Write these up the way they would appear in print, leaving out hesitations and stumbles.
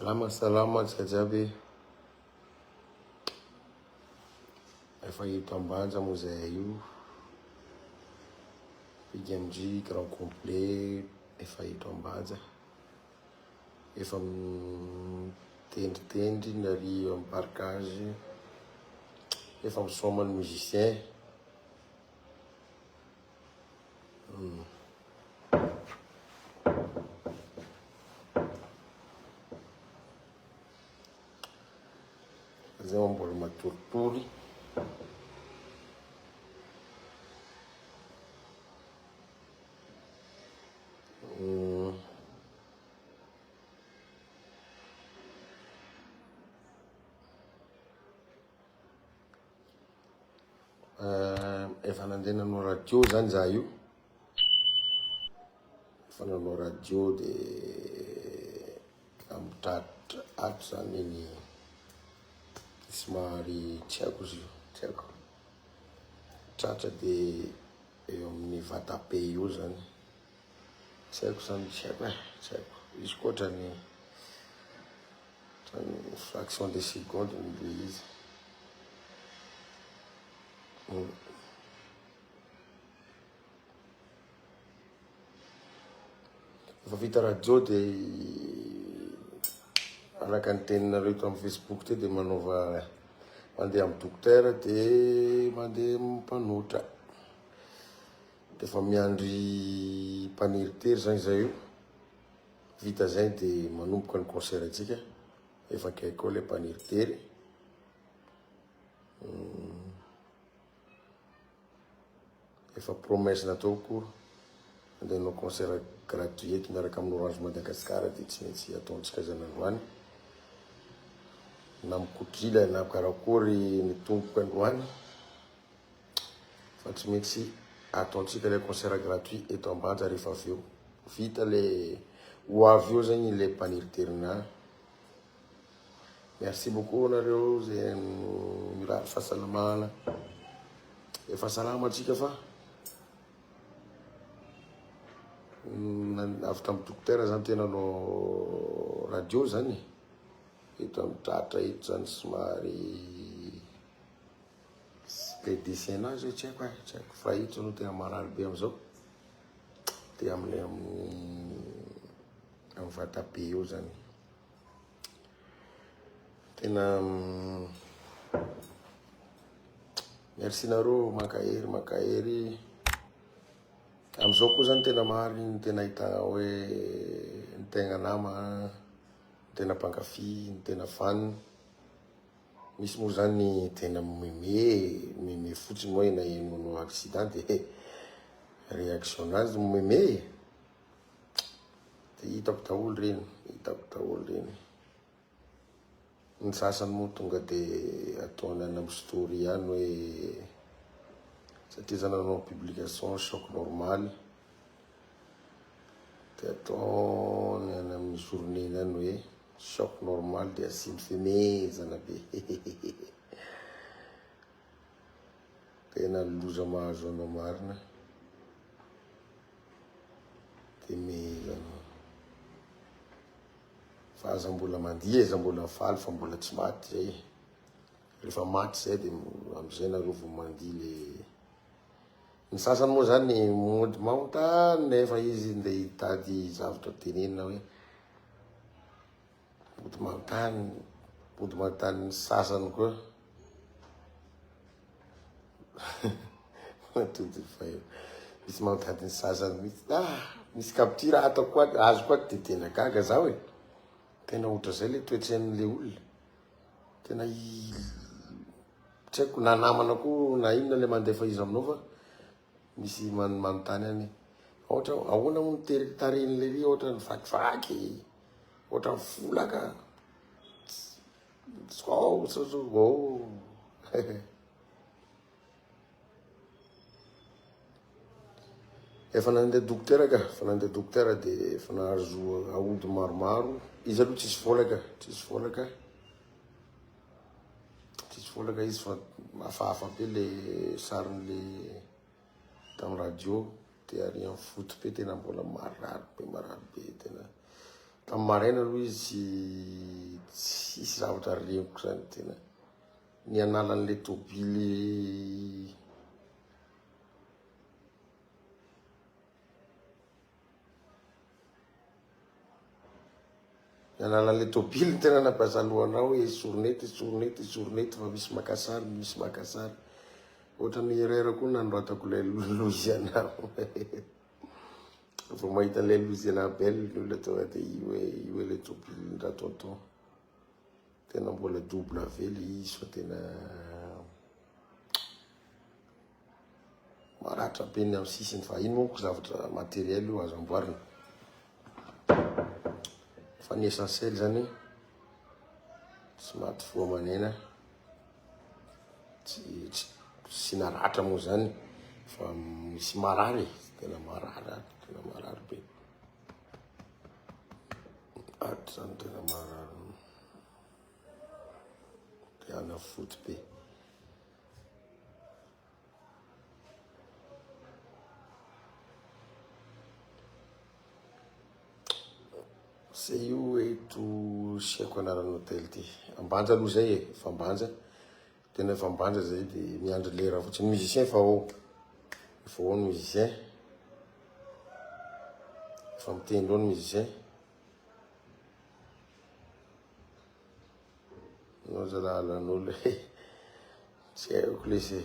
Salama jiaby. Efa hito ambanja moa zay io. Piga amindry grand complet efa hito ambanja. Efa mitendritendry nary amy parkage. Efa misoma ny musicien. Zay mbola matoritory. Efa nandeha nanao radio zany za io. Efa nanao radio de amitratra ato zany iny somary tsy haiko izy io, tsy haiko. Tratra de eo amin'ny Vatape io zany. Tsy haiko zany, tsy haiko tsy haiko. Izy koa ohatrany fraction de seconde ny izy. Efa vita radio de araka ny teninareo eto amin'ny Facebook te de manova mandeha amin'ny dokotera de mandeha mpanotra. De fa miandry mpaniritery zany zay io. Vita zay de manomboka ny concert atsika. Efa akaiko le mpaniritery. Efa promesse nataoko andeha hanao concert gratuit miaraka amin'ny Orange Madagascar de tsy maintsy ataontsika zany androany. Na mikotrila na karakory ny tomboka androany. Fa tsy maintsy ataontsika le concert gratuit eto ambanja rehefa avy eo. Vita le ho avy eo zany le mpaniriterina. Merci beaucoup nareo zay mirary fahasalamana. Efa salama atsika fa avy tamin'ny dokotera zany tena nanao radio zany. Eto amin'ny tratra eto zany somary PDC nazy tsy haiko tsy haiko. Fa hito no tena marary be amizao. De amin'ny Vatape eo zany. Tena merci nareo makahery. Amizao koa zany tena mariny tena ahitana hoe ny tegna nama, ny tena mpankafy, ny tena fan. Misy moa zany tena meme fotsiny hoe na ino accident de réaction nazy meme. De hitako daholo reny, hitako daholo reny. Ny sasany moa tonga de ataony any amin'ny story any hoe satria zany nanao publication choc normal. De ataony any amin'ny journée any hoe choc normal de asiny femezana be. Tena loza mahazo anao marina. Temezana. Fa aza mbola mandia, aza mbola faly fa mbola tsy maty zay. Rehefa maty zay de amizay nareo vao mandia le. Ny sasany moa zany mody maontany nefa izy nde hitady zavatra tenenina hoe mody maontany ny sasany koa. Misy maontany ny sasany misy. Misy kapty raha atao koa azo koa de tena gaga zao e. Tena ohatra zay le toetren'le olona. Tena tsy haiko na namana koa na inona le mandefa izy aminao fa misy manontany any. Ohatra ahoana mo nitery taren'le ry ohatra ny vakivaky. Ohatra folaka. Efa nandeha dokotera ka, efa nandeha dokotera de efa nahazo aody maromaro. Izy aloha tsisy volaka, tsisy volaka. Tsisy volaka izy fa hafahafa be le sarin'le tamin'ny radio. Te ary amin'ny foto be tena mbola marary be tena. tamin'ny maraina aloha izy tsisy zavatra reniko zany tena ny analan'le tobily ny analan'le tobily tena nampiasa lohanao hoe soronety fa misy makasary ohatra ny erera koa nanoratako le Louisiana fa mahita le Louisiana belle ny olona tonga de io le tobily ndra tonton tena mbola double avely izy fa tena maratra be ny amin'ny sisiny fa ino monko zavatra matériel io azo amboarina fa ny essentiel zany tsy maty foa manena tsy naratra moa zany fa misy marary tena marary be ato zany tena marary teana foty be se io eto siako anarany hôtel ty Ambanja aloha zay fa Ambanja tena fa Ambanja zay de miandry lera fotsiny musicien fa ao ny musicien fa mitendro ny musicien no zalalan'olo tsy haiko lesy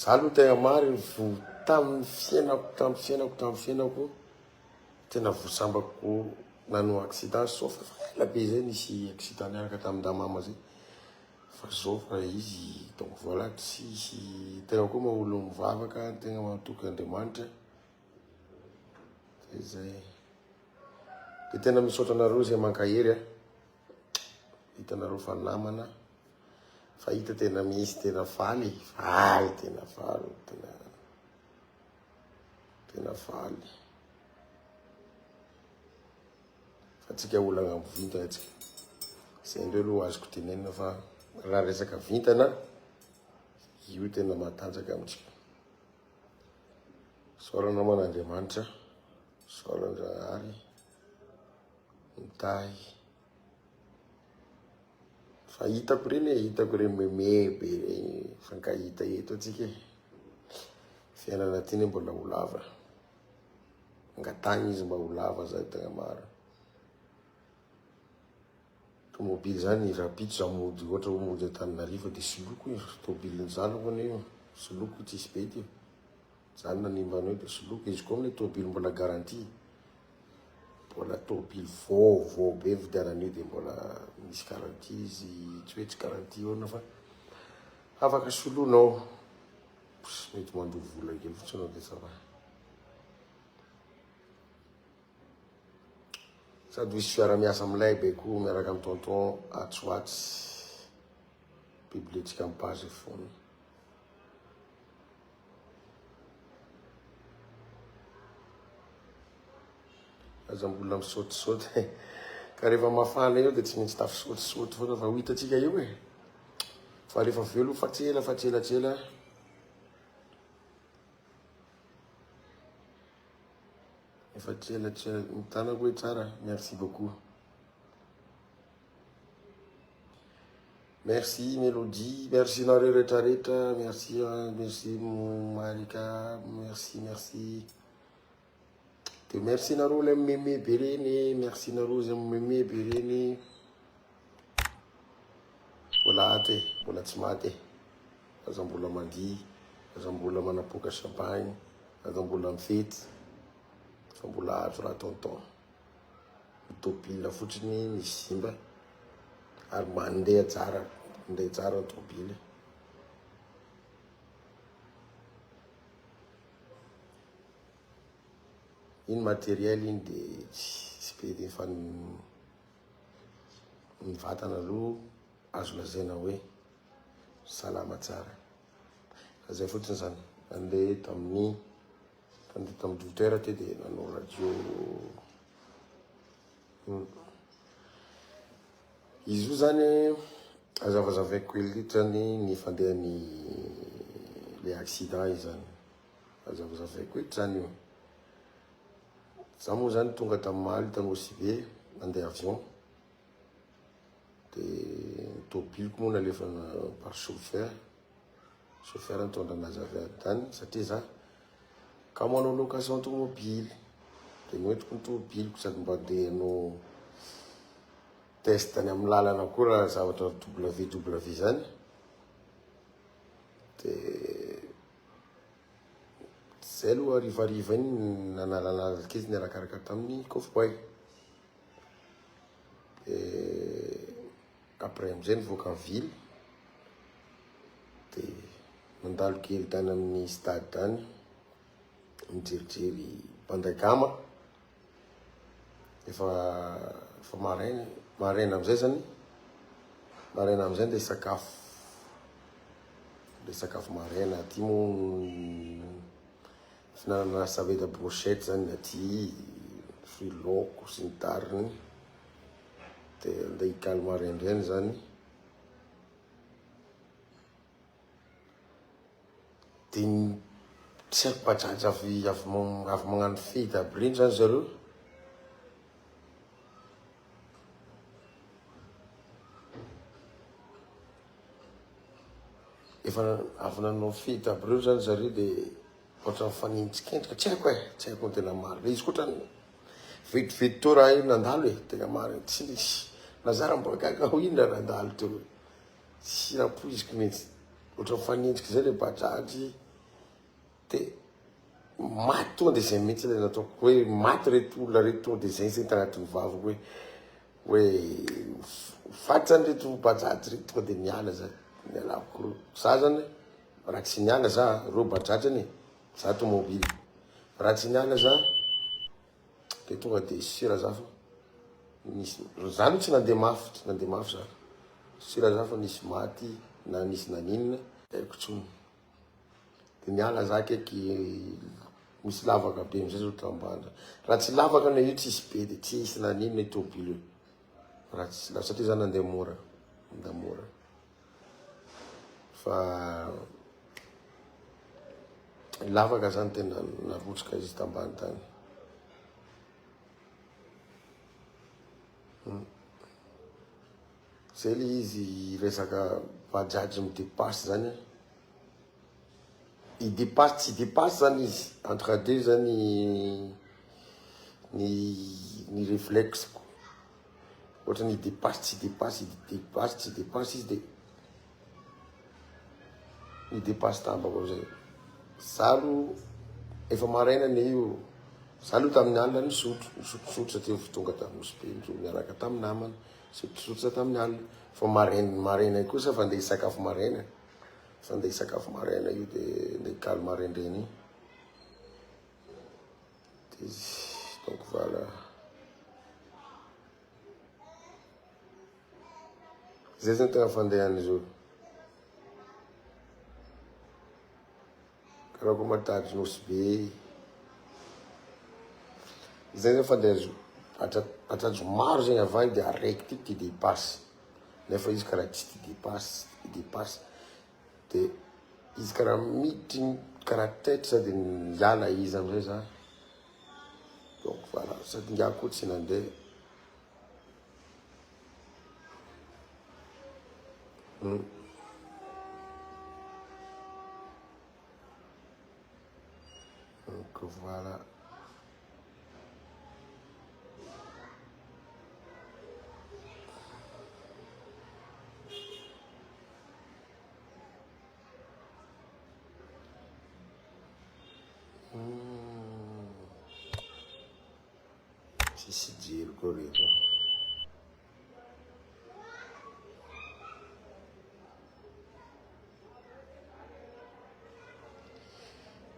zalo tegna mary vo tamin'ny fiainako tena vosambako nano accident sauf fa ela be zay nisy accident niaraka tamin'ny damama zay fa zao fa izy donc voilà tsisy tegna koa maolo mivavaka tegna mahatoky Andriamanitra de zay de tena misaotra anareo zay mankahery hitanareo fa namana fa hita tena misy tena faly tena faly fa tsika olana amin'ny vintana tsika zay ndreo aloha azoko tenenina fa raha resaka vintana io tena matanjaka amitsika soarana man'Andriamanitra soaran-Janahary mitahy fa hitako reny meme be reny fankahita eto atsika fiainana ty ny mbola ho lava angatany izy mba ho lava zay tegna maro tomobily zany rapito za mody ohatra ho mody Antananarivo de soloko izy tomobiliny zanako io soloko tsisy be ty zany nanimbany eo de soloko izy koa amin'ny tomobily mbola garantie mbola tomobily vaovao be vidianan'io de mbola misy garantie izy tsy hoe tsy garantie ona fa afaka solonao mety mandoro vola kely fotsiny anao de safa sady misy fiara-miasa amilay be koa miaraka amin'ny tonton atsoatsy bibiletsika amin'ny page fony aza mbola misaotisaoty ka rehefa mafana io de tsy maintsy tafisaotisaoty foana fa ho hitatsika io fa rehefa velo fa tselatsela efa tselatsela mitanako hoe tsara merci beaucoup merci Mélodie merci nareo rehetrarehetra merci Marika merci de merci nareo le meme be reny merci nareo zay meme be reny mbola aty mbola tsy maty aza mbola mandihy aza mbola manapoka champagne aza mbola mifety fa mbola azo raha tonton mitobile fotsiny misy simba ary mandeha tsara ny tobile iny matériel iny de tsy be de fa ny vatana aloha azo lazaina hoe salama tsara zay fotsiny zany andeha tamin'ny docteur te de nanao radio izy io zany azavazavaiko kely zany ny fandehan'ny le accident izy zany azavazavaiko eto zany io za moa zany tonga tamin'ny Tanosy be nandeha avion de tobiliko moa nalefa par chauffeur nitondra anazy avy tany satria za ka manao location tomobile de noentiko ny tomobiliko sady mba andeha no test tany amin'ny lalana koa raha zavatra WW zany de zay aloha arivariva iny nanalakizy ny arakaraka tamin'ny coffboy après amizay nivoaka ny ville de mandalo kely tany amin'ny stade tany mijerijery mpanday-kama efa maraina amizay zany maraina amizay nde sakafo maraina aty moa finanana saveda brochette zany aty fruit loko sy ny tariny de andeha hikaly maraindrainy zany de tsy haiko bajaja avy magnano fety aby reny zany zareo efa avy nanao fety aby reo zany zareo de ohatra mifaninitsikendrika tsy haiko ny tena marina izy koa trany vetivety teo raha io nandalo tena marina tsy nisy nazara mba gaga ho ino raha nandalo teo tsy rapoiziko mihitsy ohatra mifaninitsika zay le bajajy de maty tonga de zay mihitsy le nataoko hoe maty reto olona reto tonga de zay tagnatin'ny vavako hoe faty zany reto bajajy reto tonga de miala zany mialako ro za zany raha tsy niala za reo bajajy any za tomobily raha tsy niala za de tonga de sira za fa nisy zany tsy nandeha mafy za sira za fa nisy maty na nisy naninona haiko tsony de niala za keky misy lavaka be amizay zao tambanda raha tsy lavaka na io tsisy be de tsisy naninona i tobily io raha tsy satria za nandeha mora fa lavaka zany tena narotsaka izy tambany tany zay le izy resaka bajajy midepasy zany idepasy tsy depasy zany izy entre deux zany ny réflexeko ohatra ny depasy tsy depasy izy de ny depasy tambako zay zalo efa maraina ne io zalo tamin'ny alina nisotro satria tonga tanosy be miaraka tamin'ny namana sotrosotro tamin'ny alina fa maraina kosa fa andeha hisakafo maraina io de andeha hikaly maraindrainy de donc voilà zay zany tena fandehan'izy karaha koa matady nosy be zay zany fandehan'izy atrajo maro zegny avany de araiky ty depasy nefa izy karaha tsy ty depasy de izy karaha miditry karaha taitry sady miala izy amizay za donc voilà sady ngiako koa tsy nandeha donc voilà sisy jiro koa reto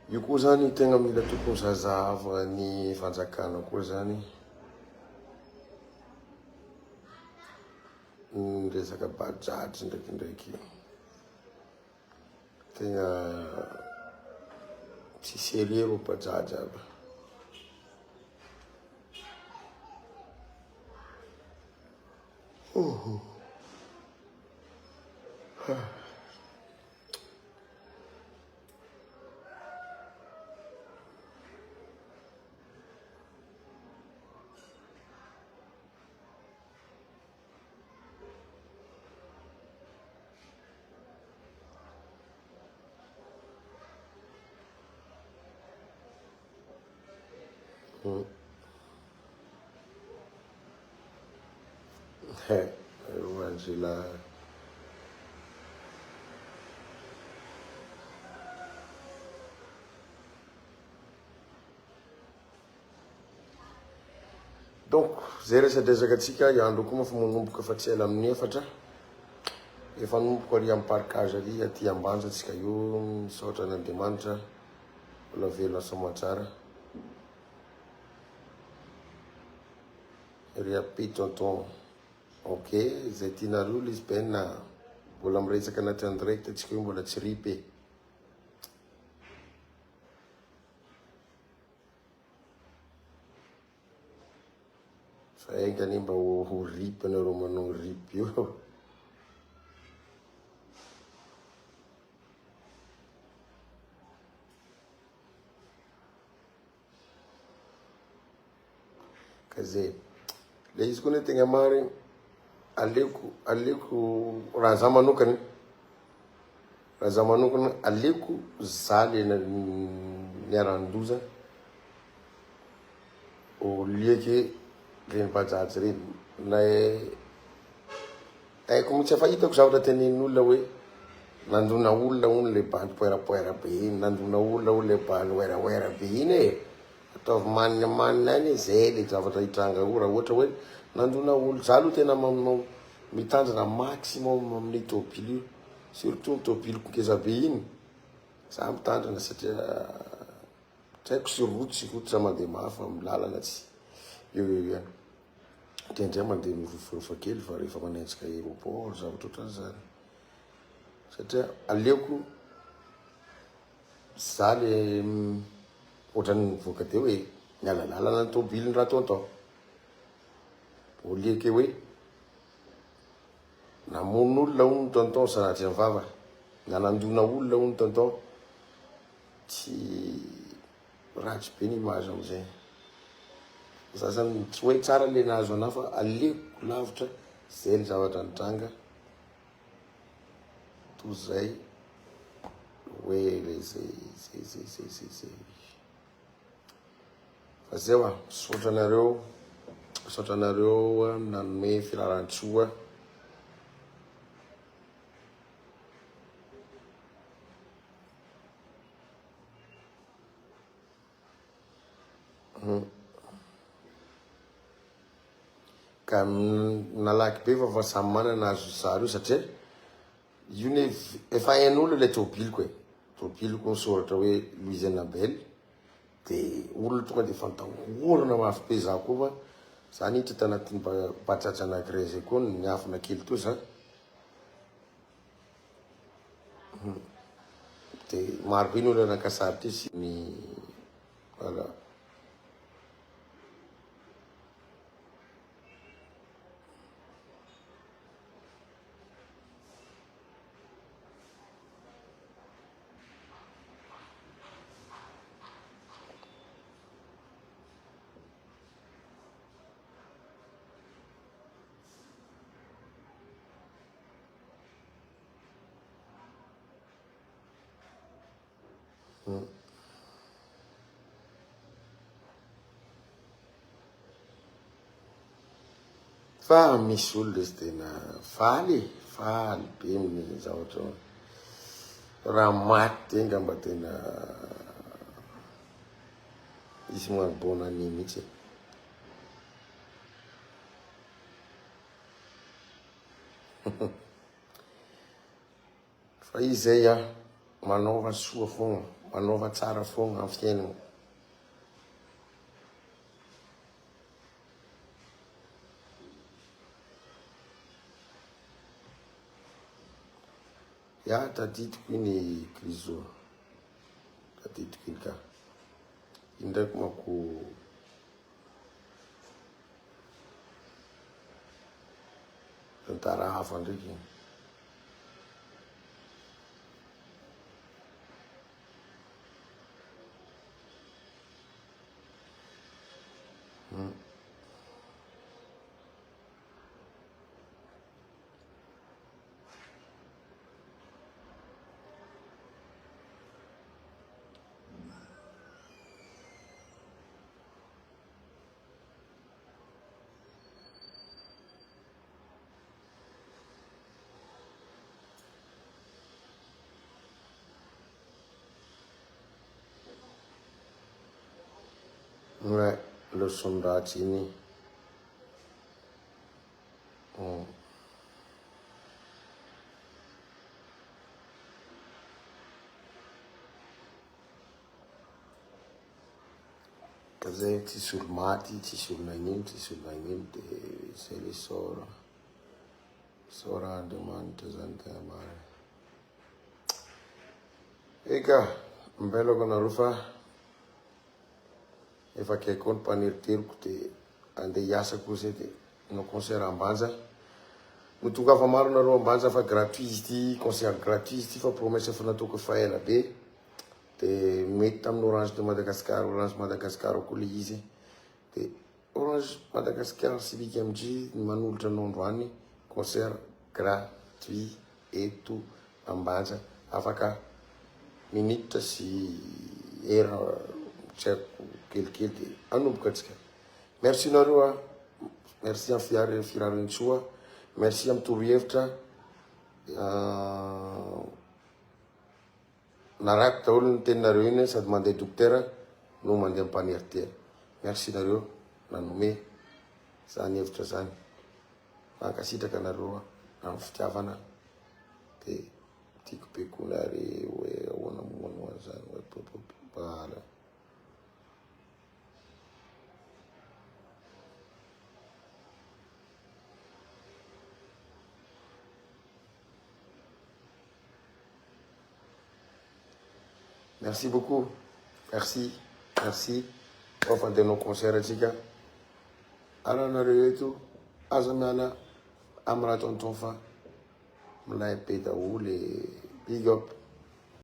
io koa zany tegna mila tokony zazava ny fanjakana koa zany resaka bajajy ndraikindraiky tegna tsy sérieux ro bajajy aby Mm. Angela. Donc zay resadresaka atsika iandro koa moa fa manomboka fa tsy ela amin'ny efatra efa nomboka ary amin'ny parkage ary aty ambanja atsika io misaotra n'Andriamanitra mbola velona somatsara ry api tonton ok zay tianareo Lisbeth mbola miresaka anaty en direct atsika io mbola tsy ripy fa engany mba ho ripy anareo manao ripy io ka zay le izy koa ne tegna marigny aleko raha za manokana aleko zaly niaran-doza au lieu que reny bajajy reny na haiko mitsy efa hitako zavatra tenenin'olona hoe nandona olona ony le bandy poerapoera be iny nandona olona ony le bandy oeraoera be iny e ataovy manina any zay le zavatra hitranga o raha ohatra hoe nandona olo za aloha tena mitandrina maximum amin'ny tôbily io surtout ny tôbiliko ngeza be iny za mitandrina satria tsy haiko syrotsy mandeha mafy amin'ny lalana tsy eo ihany indrindray mandeha mirofarofa kely fa rehefa manenjika aéroport zavatra ohatran' zany satria aleoko za le ohatrany mivoaka teo hoe mialalalana ny tôbily ny raha ataotao au lieu que hoe namon'olona ony tonton sanatry ny vava nanandona olona ony tonton tsy ratsy be ny image amizay za zany tsy hoe tsara le nahazo ana fa aleko lavitra zay ny zavatra nitranga toy zay hoe le zay fa zay hoa misaotra anareo nanome filaran-tsoa ka nalaky be fa samy manana azo zary io satria io ne efa hain'olo le tôbiliko e tôbiliko misoratra hoe Louise Annabelle de olona tonga de fantahorana mafy be za koa fa za niditra tanatin'ny batratra anankiray zay koa niafina kely to za de maro be ny olo anakasary ty sy ny voilà fa misy olo izy tena faly be amin'ny zavatra raha maty tenga mba tena izy manabona any mihitsy fa izy zay manaova soa fogna manaova tsara fogna amin'ny fiainana tadidiko iny Grizo tadidiko iny ka iny ndraiky manko tantara hafa ndraiky Ouais, le sondatini. Kazay tsisy olo maty, tsisy olo nagnino, tsisy olo nagnino, de zay le sora Andriamanitra zany tegna marina. Eka, mbelako anareo fa efa akaiko ny mpaneriteriko de andeha hiasa kosa de no concert Ambanja. No tonga fa maro nareo Ambanja fa gratuit izy ty, concert gratuit izy ty fa promesse efa nataoko fa ela be. De mety tamin'ny Orange de Madagascar koa le izy. De Orange Madagascar Civic MG manolotra anao androany concert gratuit eto Ambanja, afaka minitra sy era tsy haiko kelikely de anomboka atsika. Merci nareo, merci amin'ny firarin-tsoa, merci amin'ny torohevitra. Narako daholo ny teninareo iny sady mandeha dokotera no mandeha mmpaneritera. Merci nareo nanome zany hevitra zany. Mankasitraka nareo amin'ny fitiavana de tiako be koa nare hoe ahoana moana zany bahala. Merci beaucoup. Merci. Merci. Ofa de nos concert atsika. Aranareo eto aza miala amin'ny raha tonton fa milay be daholo e big up.